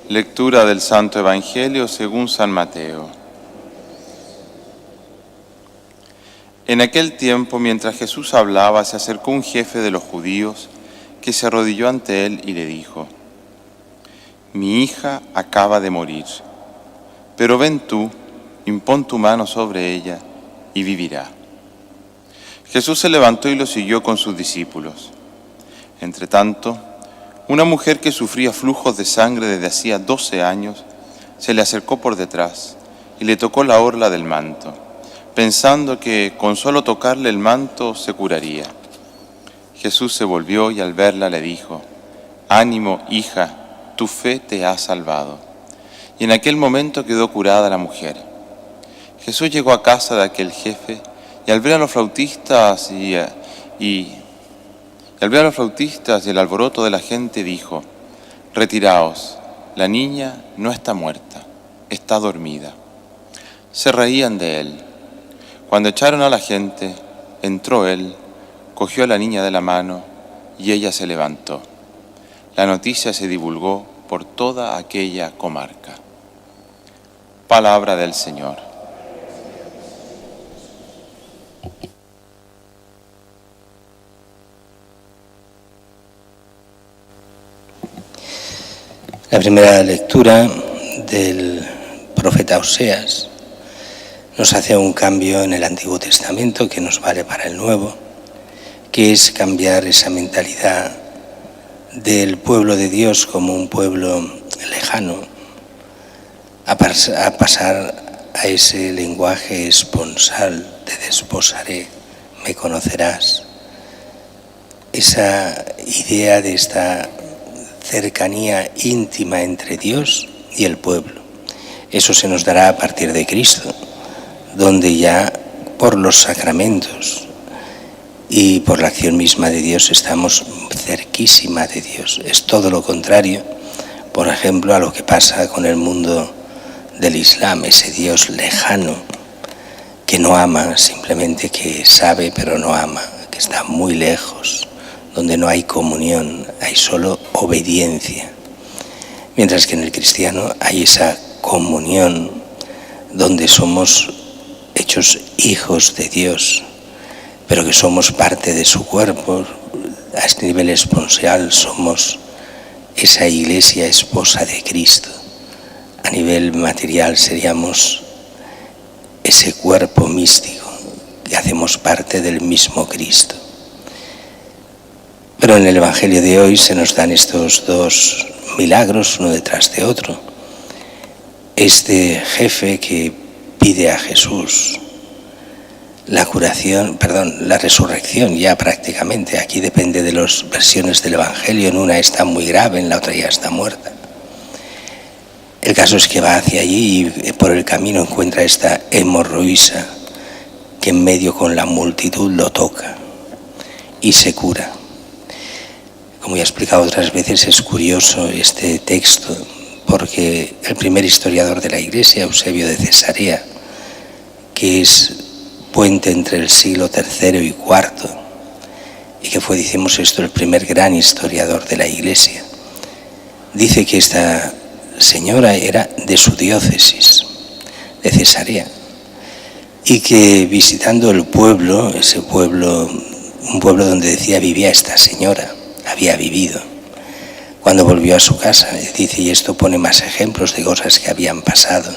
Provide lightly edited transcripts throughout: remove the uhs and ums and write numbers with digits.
Lectura del Santo Evangelio según San Mateo. En aquel tiempo, mientras Jesús hablaba, se acercó un jefe de los judíos que se arrodilló ante él y le dijo: Mi hija acaba de morir, pero ven tú, impón tu mano sobre ella y vivirá. Jesús se levantó y lo siguió con sus discípulos. Entretanto, una mujer que sufría flujos de sangre desde hacía 12 años se le acercó por detrás y le tocó la orla del manto, pensando que con solo tocarle el manto se curaría. Jesús se volvió y al verla le dijo: Ánimo, hija, tu fe te ha salvado. Y en aquel momento quedó curada la mujer. Jesús llegó a casa de aquel jefe y al ver a los flautistas y el alboroto de la gente dijo: Retiraos, la niña no está muerta, está dormida. Se reían de él. Cuando echaron a la gente, entró él, cogió a la niña de la mano y ella se levantó. La noticia se divulgó por toda aquella comarca. Palabra del Señor. La primera lectura del profeta Oseas nos hace un cambio en el Antiguo Testamento que nos vale para el Nuevo, que es cambiar esa mentalidad del pueblo de Dios como un pueblo lejano a pasar a ese lenguaje esponsal: te desposaré, me conocerás. Esa idea de esta cercanía íntima entre Dios y el pueblo. Eso se nos dará a partir de Cristo, donde ya por los sacramentos y por la acción misma de Dios estamos cerquísima de Dios. Es todo lo contrario, por ejemplo, a lo que pasa con el mundo del Islam, ese Dios lejano que no ama, simplemente que sabe pero no ama, que está muy lejos, donde no hay comunión, hay solo obediencia. Mientras que en el cristiano hay esa comunión donde somos hechos hijos de Dios, pero que somos parte de su cuerpo. A este nivel esponsal somos esa iglesia esposa de Cristo. A nivel material seríamos ese cuerpo místico que hacemos parte del mismo Cristo. Pero en el Evangelio de hoy se nos dan estos dos milagros, uno detrás de otro. Este jefe que pide a Jesús la resurrección ya prácticamente. Aquí depende de las versiones del Evangelio, en una está muy grave, en la otra ya está muerta. El caso es que va hacia allí y por el camino encuentra esta hemorroísa que en medio con la multitud lo toca y se cura. Como ya he explicado otras veces, es curioso este texto porque el primer historiador de la Iglesia, Eusebio de Cesarea, que es puente entre el siglo III y IV, y que fue, decimos esto, el primer gran historiador de la Iglesia, dice que esta señora era de su diócesis, de Cesarea, y que visitando el pueblo, ese pueblo, un pueblo donde decía vivía esta señora, había vivido, cuando volvió a su casa, dice, y esto pone más ejemplos de cosas que habían pasado,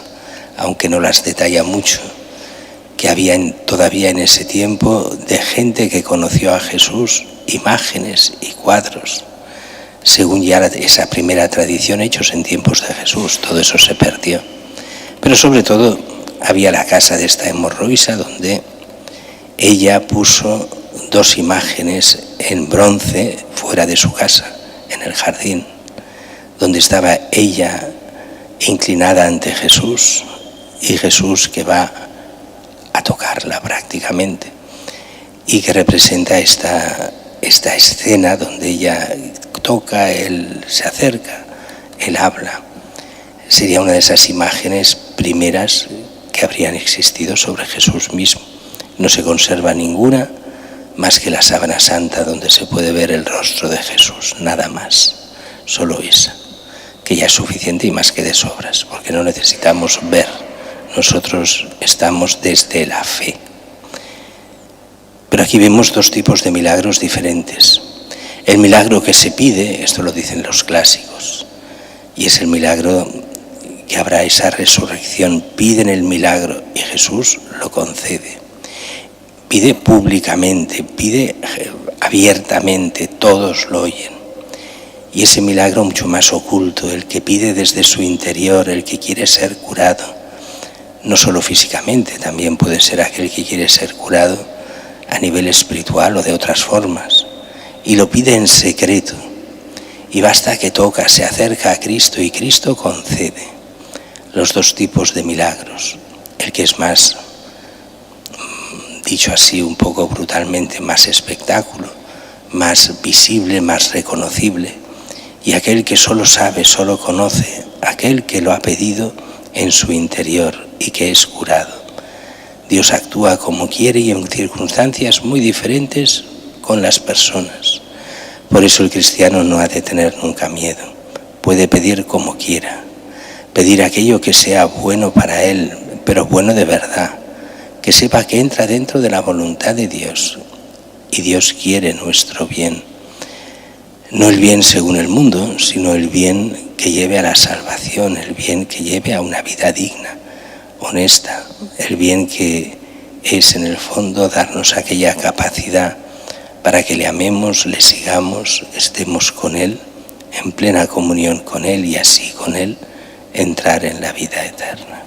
aunque no las detalla mucho, que había todavía en ese tiempo de gente que conoció a Jesús, imágenes y cuadros, según ya esa primera tradición hechos en tiempos de Jesús. Todo eso se perdió. Pero sobre todo había la casa de esta hemorroísa donde ella puso dos imágenes en bronce fuera de su casa, en el jardín, donde estaba ella inclinada ante Jesús y Jesús que va a tocarla prácticamente, y que representa esta escena donde ella toca, él se acerca, él habla. Sería una de esas imágenes primeras que habrían existido sobre Jesús mismo. No se conserva ninguna más que la sábana santa donde se puede ver el rostro de Jesús, nada más, solo esa, que que ya es suficiente y más que de sobras, porque no necesitamos ver, nosotros estamos desde la fe. Pero aquí vemos dos tipos de milagros diferentes. El milagro que se pide, esto lo dicen los clásicos, y es el milagro que habrá esa resurrección. Piden el milagro y Jesús lo concede. Pide públicamente, pide abiertamente, todos lo oyen. Y ese milagro mucho más oculto, el que pide desde su interior, el que quiere ser curado, no solo físicamente, también puede ser aquel que quiere ser curado a nivel espiritual o de otras formas, y lo pide en secreto, y basta que toca, se acerca a Cristo y Cristo concede. Los dos tipos de milagros, el que es más, dicho así un poco brutalmente, más espectáculo, más visible, más reconocible, y aquel que solo sabe, solo conoce, aquel que lo ha pedido en su interior y que es curado. Dios actúa como quiere y en circunstancias muy diferentes con las personas. Por eso el cristiano no ha de tener nunca miedo. Puede pedir como quiera, pedir aquello que sea bueno para él, pero bueno de verdad, que sepa que entra dentro de la voluntad de Dios y Dios quiere nuestro bien. No el bien según el mundo, sino el bien que lleve a la salvación, el bien que lleve a una vida digna, honesta, el bien que es en el fondo darnos aquella capacidad para que le amemos, le sigamos, estemos con Él, en plena comunión con Él y así con Él entrar en la vida eterna.